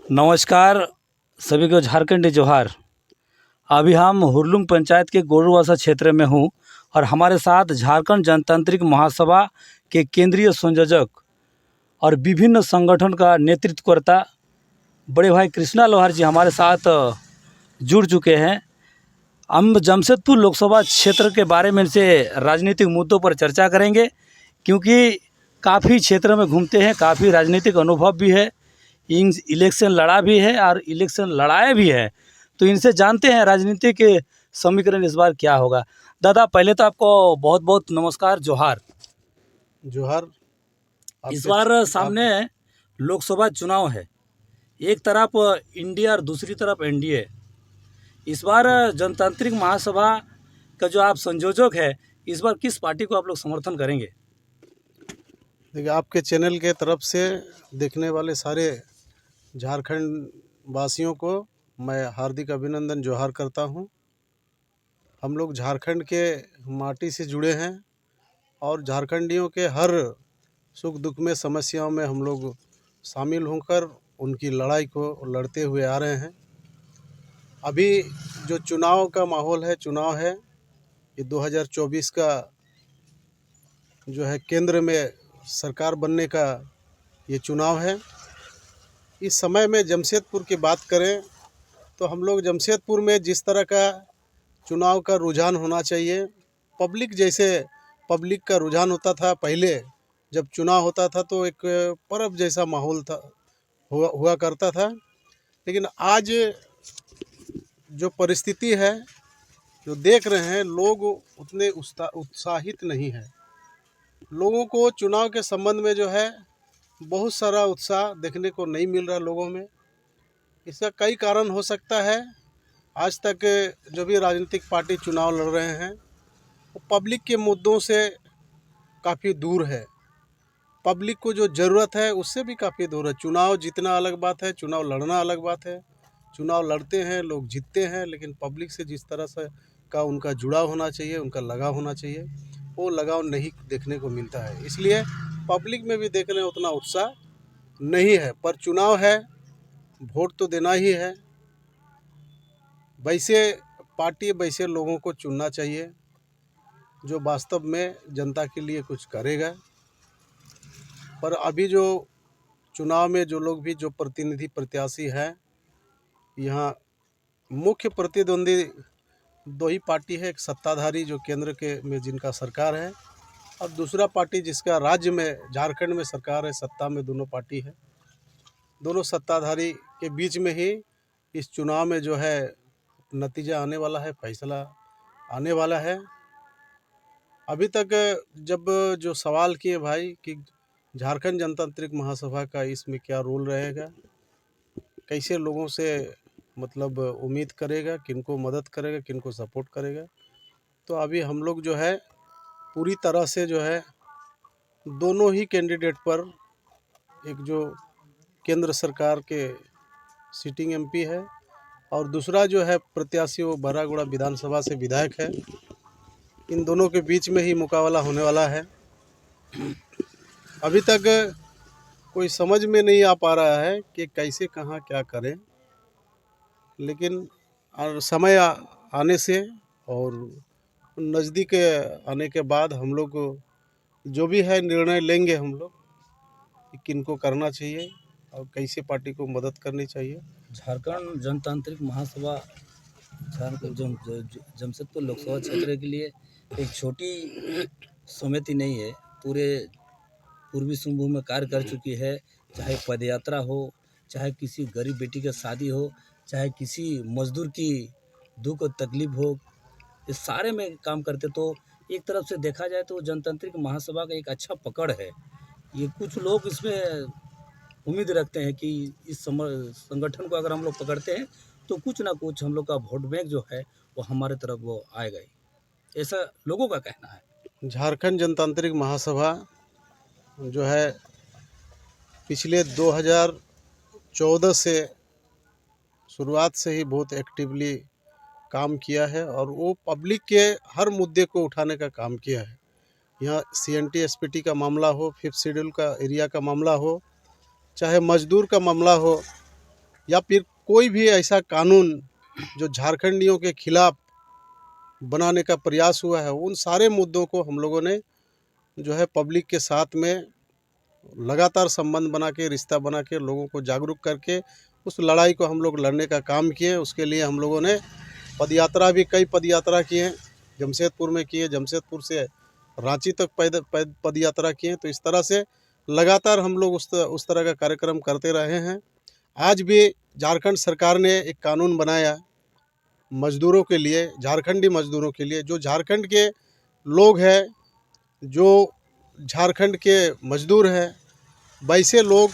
नमस्कार सभी को, झारखंडी जोहार। अभी हम हुरलुंग पंचायत के गोरुवासा क्षेत्र में हूँ और हमारे साथ झारखंड जनतांत्रिक महासभा के केंद्रीय संयोजक और विभिन्न संगठन का नेतृत्वकर्ता बड़े भाई कृष्णा लोहार जी हमारे साथ जुड़ चुके हैं। हम जमशेदपुर लोकसभा क्षेत्र के बारे में इनसे राजनीतिक मुद्दों पर चर्चा करेंगे, क्योंकि काफ़ी क्षेत्र में घूमते हैं, काफ़ी राजनीतिक अनुभव भी है, इलेक्शन लड़ा भी है और इलेक्शन लड़ाए भी है। तो इनसे जानते हैं राजनीतिक समीकरण इस बार क्या होगा। दादा, पहले तो आपको बहुत बहुत नमस्कार, जोहार। जोहार। इस बार सामने लोकसभा चुनाव है, एक तरफ इंडिया और दूसरी तरफ एनडीए। इस बार जनतांत्रिक महासभा का जो आप संयोजक है, इस बार किस पार्टी को आप लोग समर्थन करेंगे? देखिए, आपके चैनल के तरफ से देखने वाले सारे झारखंड वासियों को मैं हार्दिक अभिनंदन जोहार करता हूं। हम लोग झारखंड के माटी से जुड़े हैं और झारखंडियों के हर सुख दुख में, समस्याओं में हम लोग शामिल होकर उनकी लड़ाई को लड़ते हुए आ रहे हैं। अभी जो चुनाव का माहौल है, चुनाव है ये 2024 का जो है, केंद्र में सरकार बनने का ये चुनाव है। इस समय में जमशेदपुर की बात करें तो हम लोग जमशेदपुर में जिस तरह का चुनाव का रुझान होना चाहिए, पब्लिक का रुझान होता था पहले जब चुनाव होता था, तो एक पर्व जैसा माहौल था, हुआ करता था। लेकिन आज जो परिस्थिति है, जो देख रहे हैं, लोग उतने उत्साहित नहीं हैं। लोगों को चुनाव के संबंध में जो है बहुत सारा उत्साह देखने को नहीं मिल रहा लोगों में। इसका कई कारण हो सकता है। आज तक जो भी राजनीतिक पार्टी चुनाव लड़ रहे हैं वो पब्लिक के मुद्दों से काफ़ी दूर है, पब्लिक को जो ज़रूरत है उससे भी काफ़ी दूर है। चुनाव जीतना अलग बात है, चुनाव लड़ना अलग बात है। चुनाव लड़ते हैं, लोग जीतते हैं, लेकिन पब्लिक से जिस तरह से का उनका जुड़ाव होना चाहिए, उनका लगाव होना चाहिए, वो लगाव नहीं देखने को मिलता है। इसलिए पब्लिक में भी देखने उतना उत्साह नहीं है। पर चुनाव है, वोट तो देना ही है। वैसे पार्टी, वैसे लोगों को चुनना चाहिए जो वास्तव में जनता के लिए कुछ करेगा। पर अभी जो चुनाव में जो लोग भी, जो प्रतिनिधि प्रत्याशी हैं, यहाँ मुख्य प्रतिद्वंदी दो ही पार्टी है। एक सत्ताधारी जो केंद्र के में जिनका सरकार है, और दूसरा पार्टी जिसका राज्य में, झारखंड में सरकार है, सत्ता में दोनों पार्टी है। दोनों सत्ताधारी के बीच में ही इस चुनाव में जो है नतीजा आने वाला है, फैसला आने वाला है। अभी तक जब जो सवाल किए भाई कि झारखंड जनतांत्रिक महासभा का इसमें क्या रोल रहेगा, कैसे लोगों से मतलब उम्मीद करेगा, किनको मदद करेगा, किनको सपोर्ट करेगा, तो अभी हम लोग जो है पूरी तरह से जो है दोनों ही कैंडिडेट पर, एक जो केंद्र सरकार के सिटिंग एमपी है और दूसरा जो है प्रत्याशी वो बरागुड़ा विधानसभा से विधायक है, इन दोनों के बीच में ही मुकाबला होने वाला है। अभी तक कोई समझ में नहीं आ पा रहा है कि कैसे कहाँ क्या करें, लेकिन समय आने से और नज़दीक आने के बाद हम लोग जो भी है निर्णय लेंगे हम लोग कि किनको करना चाहिए और कैसे पार्टी को मदद करनी चाहिए। झारखंड जनतांत्रिक महासभा जमशेदपुर लोकसभा क्षेत्र के लिए एक छोटी समिति नहीं है, पूरे पूर्वी सिंहभूम में कार्य कर चुकी है। चाहे पदयात्रा हो, चाहे किसी गरीब बेटी की शादी हो, चाहे किसी मजदूर की दुख और तकलीफ हो, इस सारे में काम करते। तो एक तरफ से देखा जाए तो जनतांत्रिक महासभा का एक अच्छा पकड़ है। ये कुछ लोग इसमें उम्मीद रखते हैं कि इस संगठन को अगर हम लोग पकड़ते हैं तो कुछ ना कुछ हम लोग का वोट बैंक जो है वो हमारे तरफ वो आएगा ही, ऐसा लोगों का कहना है। झारखंड जनतांत्रिक महासभा जो है पिछले 2014 से शुरुआत से ही बहुत एक्टिवली काम किया है और वो पब्लिक के हर मुद्दे को उठाने का काम किया है। यहाँ CNT SPT का मामला हो, 5th शेड्यूल का एरिया का मामला हो, चाहे मजदूर का मामला हो, या फिर कोई भी ऐसा कानून जो झारखंडियों के खिलाफ बनाने का प्रयास हुआ है, उन सारे मुद्दों को हम लोगों ने जो है पब्लिक के साथ में लगातार संबंध बना के, रिश्ता बना के, लोगों को जागरूक करके उस लड़ाई को हम लोग लड़ने का काम किए। उसके लिए हम लोगों ने पदयात्रा भी, कई पदयात्रा किए, जमशेदपुर में किए, जमशेदपुर से रांची तक पदयात्रा किए। तो इस तरह से लगातार हम लोग उस तरह का कार्यक्रम करते रहे हैं। आज भी झारखंड सरकार ने एक कानून बनाया मजदूरों के लिए, झारखंडी मजदूरों के लिए, जो झारखंड के लोग हैं, जो झारखंड के मजदूर हैं, वैसे लोग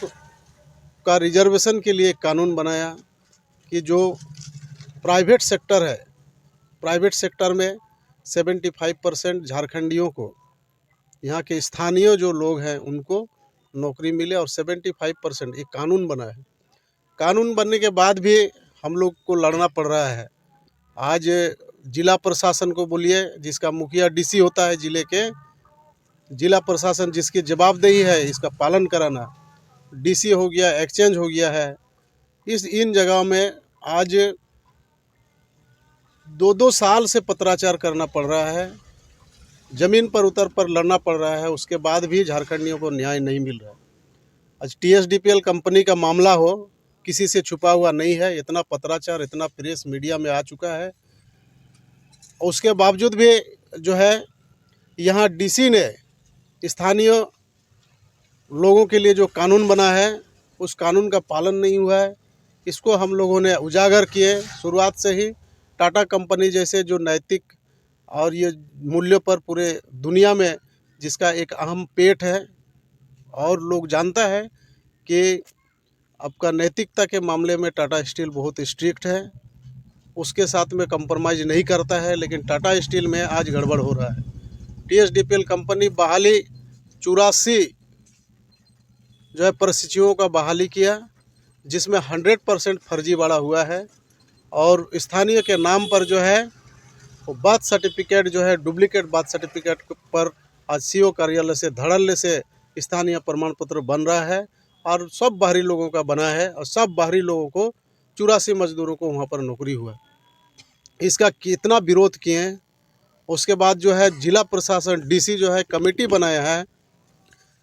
का रिजर्वेशन के लिए एक कानून बनाया कि जो प्राइवेट सेक्टर है, प्राइवेट सेक्टर में 75% झारखंडियों को, यहाँ के स्थानीय जो लोग हैं उनको नौकरी मिले, और 75% एक कानून बना है। कानून बनने के बाद भी हम लोग को लड़ना पड़ रहा है। आज जिला प्रशासन को बोलिए, जिसका मुखिया डीसी होता है ज़िले के, जिला प्रशासन जिसकी जवाबदेही है इसका पालन कराना, डीसी हो गया, एक्सचेंज हो गया है, इन जगहों में आज 2-2 साल से पत्राचार करना पड़ रहा है, ज़मीन पर उतर पर लड़ना पड़ रहा है। उसके बाद भी झारखंडियों को न्याय नहीं मिल रहा है। आज TSDPL कंपनी का मामला हो, किसी से छुपा हुआ नहीं है। इतना पत्राचार, इतना प्रेस मीडिया में आ चुका है, उसके बावजूद भी जो है यहाँ डीसी ने स्थानीय लोगों के लिए जो कानून बना है उस कानून का पालन नहीं हुआ है। इसको हम लोगों ने उजागर किए शुरुआत से ही। टाटा कंपनी जैसे जो नैतिक और ये मूल्यों पर पूरे दुनिया में जिसका एक अहम पेट है, और लोग जानता है कि आपका नैतिकता के मामले में टाटा स्टील बहुत स्ट्रिक्ट है, उसके साथ में कंप्रोमाइज़ नहीं करता है। लेकिन टाटा स्टील में आज गड़बड़ हो रहा है। TSDPL कंपनी बहाली 84 जो है प्रशिक्षुओं का बहाली किया, जिसमें 100% फर्जीवाड़ा हुआ है, और स्थानीय के नाम पर जो है वो बर्थ सर्टिफिकेट जो है डुप्लीकेट बर्थ सर्टिफिकेट पर आज CO कार्यालय से धड़ल्ले से स्थानीय प्रमाण पत्र बन रहा है, और सब बाहरी लोगों का बना है, और सब बाहरी लोगों को 84 मजदूरों को वहाँ पर नौकरी हुआ। इसका कितना विरोध किए। उसके बाद जो है जिला प्रशासन डीसी जो है कमेटी बनाया है,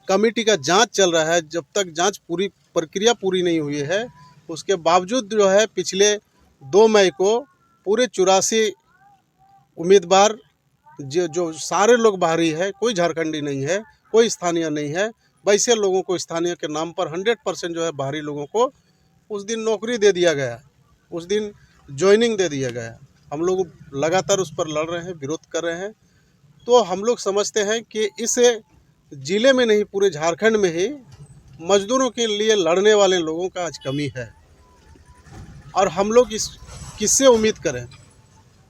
कमेटी का जांच चल रहा है। जब तक जांच पूरी प्रक्रिया पूरी नहीं हुई है, उसके बावजूद जो है पिछले 2 मई को पूरे 84 उम्मीदवार जो सारे लोग बाहरी है, कोई झारखंडी नहीं है, कोई स्थानीय नहीं है, वैसे लोगों को स्थानीय के नाम पर 100% जो है बाहरी लोगों को उस दिन नौकरी दे दिया गया, उस दिन ज्वाइनिंग दे दिया गया। हम लोग लगातार उस पर लड़ रहे हैं, विरोध कर रहे हैं। तो हम लोग समझते हैं कि इस ज़िले में नहीं, पूरे झारखंड में ही मजदूरों के लिए लड़ने वाले लोगों का आज कमी है, और हम लोग किससे उम्मीद करें?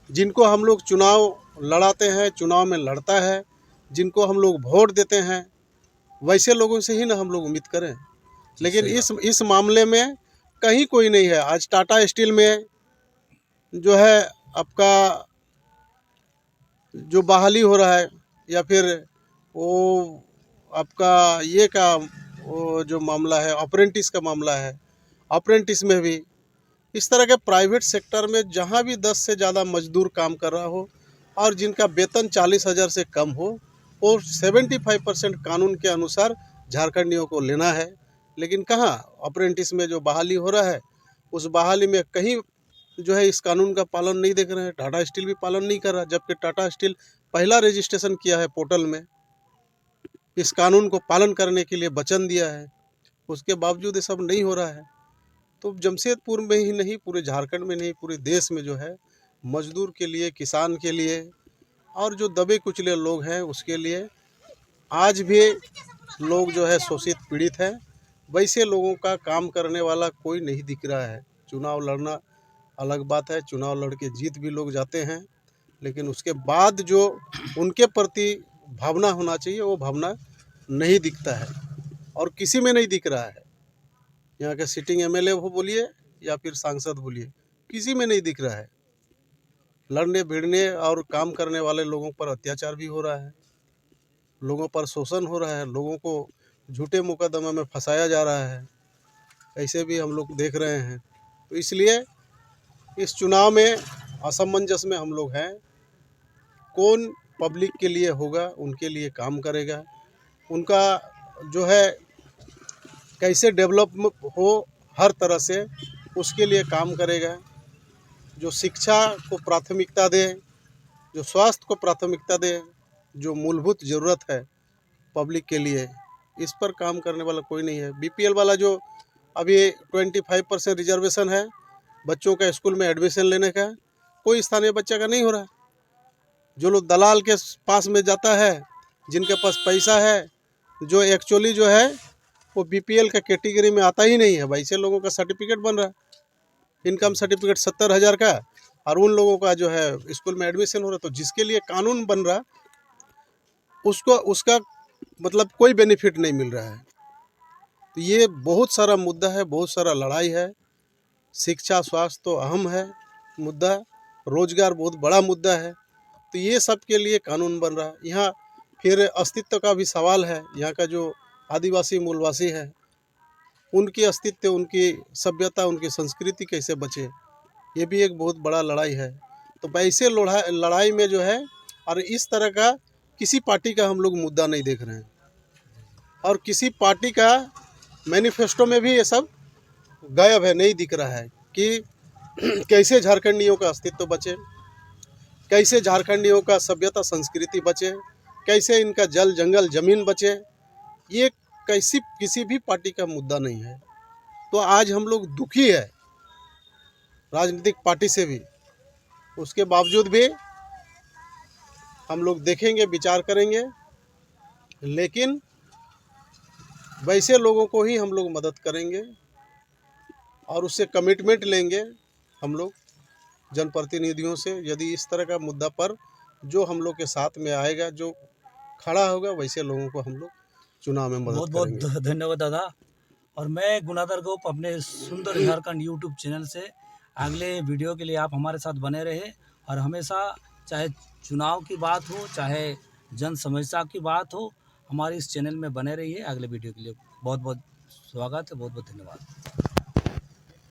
जिनको हम लोग चुनाव लड़ाते हैं, चुनाव में लड़ता है, जिनको हम लोग वोट देते हैं, वैसे लोगों से ही ना हम लोग उम्मीद करें। लेकिन इस मामले में कहीं कोई नहीं है। आज टाटा स्टील में जो है आपका जो बहाली हो रहा है, या फिर वो आपका ये का वो जो मामला है, अप्रेंटिस का मामला है, अप्रेंटिस में भी इस तरह के प्राइवेट सेक्टर में जहाँ भी 10 से ज़्यादा मजदूर काम कर रहा हो, और जिनका वेतन 40,000 से कम हो, और 75% कानून के अनुसार झारखंडियों को लेना है। लेकिन कहाँ अप्रेंटिस में जो बहाली हो रहा है, उस बहाली में कहीं जो है इस कानून का पालन नहीं देख रहे हैं। टाटा स्टील भी पालन नहीं कर रहा, जबकि टाटा स्टील पहला रजिस्ट्रेशन किया है पोर्टल में, इस कानून को पालन करने के लिए वचन दिया है, उसके बावजूद ये सब नहीं हो रहा है। तो जमशेदपुर में ही नहीं, पूरे झारखंड में नहीं, पूरे देश में जो है मजदूर के लिए, किसान के लिए, और जो दबे कुचले लोग हैं उसके लिए आज भी लोग जो है शोषित पीड़ित हैं। वैसे लोगों का काम करने वाला कोई नहीं दिख रहा है। चुनाव लड़ना अलग बात है, चुनाव लड़ के जीत भी लोग जाते हैं, लेकिन उसके बाद जो उनके प्रति भावना होना चाहिए वो भावना नहीं दिखता है, और किसी में नहीं दिख रहा है। यहाँ के सिटिंग MLA हो बोलिए या फिर सांसद बोलिए, किसी में नहीं दिख रहा है। लड़ने भिड़ने और काम करने वाले लोगों पर अत्याचार भी हो रहा है, लोगों पर शोषण हो रहा है, लोगों को झूठे मुकदमे में फंसाया जा रहा है। ऐसे भी हम लोग देख रहे हैं। तो इसलिए इस चुनाव में असमंजस में हम लोग हैं। कौन पब्लिक के लिए होगा, उनके लिए काम करेगा, उनका जो है कैसे डेवलप हो हर तरह से उसके लिए काम करेगा। जो शिक्षा को प्राथमिकता दे, जो स्वास्थ्य को प्राथमिकता दे, जो मूलभूत ज़रूरत है पब्लिक के लिए, इस पर काम करने वाला कोई नहीं है। बीपीएल वाला जो अभी 25% रिजर्वेशन है बच्चों का स्कूल में एडमिशन लेने का, कोई स्थानीय बच्चे का नहीं हो रहा। जो लोग दलाल के पास में जाता है, जिनके पास पैसा है, जो एक्चुअली जो है वो बीपीएल का कैटेगरी में आता ही नहीं है, वैसे लोगों का सर्टिफिकेट बन रहा, इनकम सर्टिफिकेट 70,000 का, और उन लोगों का जो है स्कूल में एडमिशन हो रहा। तो जिसके लिए कानून बन रहा उसको उसका मतलब कोई बेनिफिट नहीं मिल रहा है। तो ये बहुत सारा मुद्दा है, बहुत सारा लड़ाई है। शिक्षा स्वास्थ्य तो अहम है मुद्दा, रोजगार बहुत बड़ा मुद्दा है। तो ये सब के लिए कानून बन रहा। यहाँ फिर अस्तित्व का भी सवाल है। यहाँ का जो आदिवासी मूलवासी है, उनकी अस्तित्व, उनकी सभ्यता, उनकी संस्कृति कैसे बचे, ये भी एक बहुत बड़ा लड़ाई है। तो वैसे लड़ाई में जो है, और इस तरह का किसी पार्टी का हम लोग मुद्दा नहीं देख रहे हैं, और किसी पार्टी का मैनिफेस्टो में भी ये सब गायब है, नहीं दिख रहा है कि कैसे झारखंडियों का अस्तित्व बचे, कैसे झारखंडियों का सभ्यता संस्कृति बचे, कैसे इनका जल जंगल ज़मीन बचे। ये किसी भी पार्टी का मुद्दा नहीं है। तो आज हम लोग दुखी है राजनीतिक पार्टी से भी, उसके बावजूद भी हम लोग देखेंगे, विचार करेंगे, लेकिन वैसे लोगों को ही हम लोग मदद करेंगे और उससे कमिटमेंट लेंगे हम लोग जनप्रतिनिधियों से। यदि इस तरह का मुद्दा पर जो हम लोग के साथ में आएगा, जो खड़ा होगा, वैसे लोगों को हम लोग चुनाव में मदद करेंगे। बहुत धन्यवाद दादा। और मैं गुनाधर गोप अपने सुंदर झारखंड यूट्यूब चैनल से अगले वीडियो के लिए आप हमारे साथ बने रहे, और हमेशा चाहे चुनाव की बात हो, चाहे जन समस्या की बात हो, हमारे इस चैनल में बने रहिए। अगले वीडियो के लिए बहुत बहुत स्वागत है, बहुत बहुत धन्यवाद।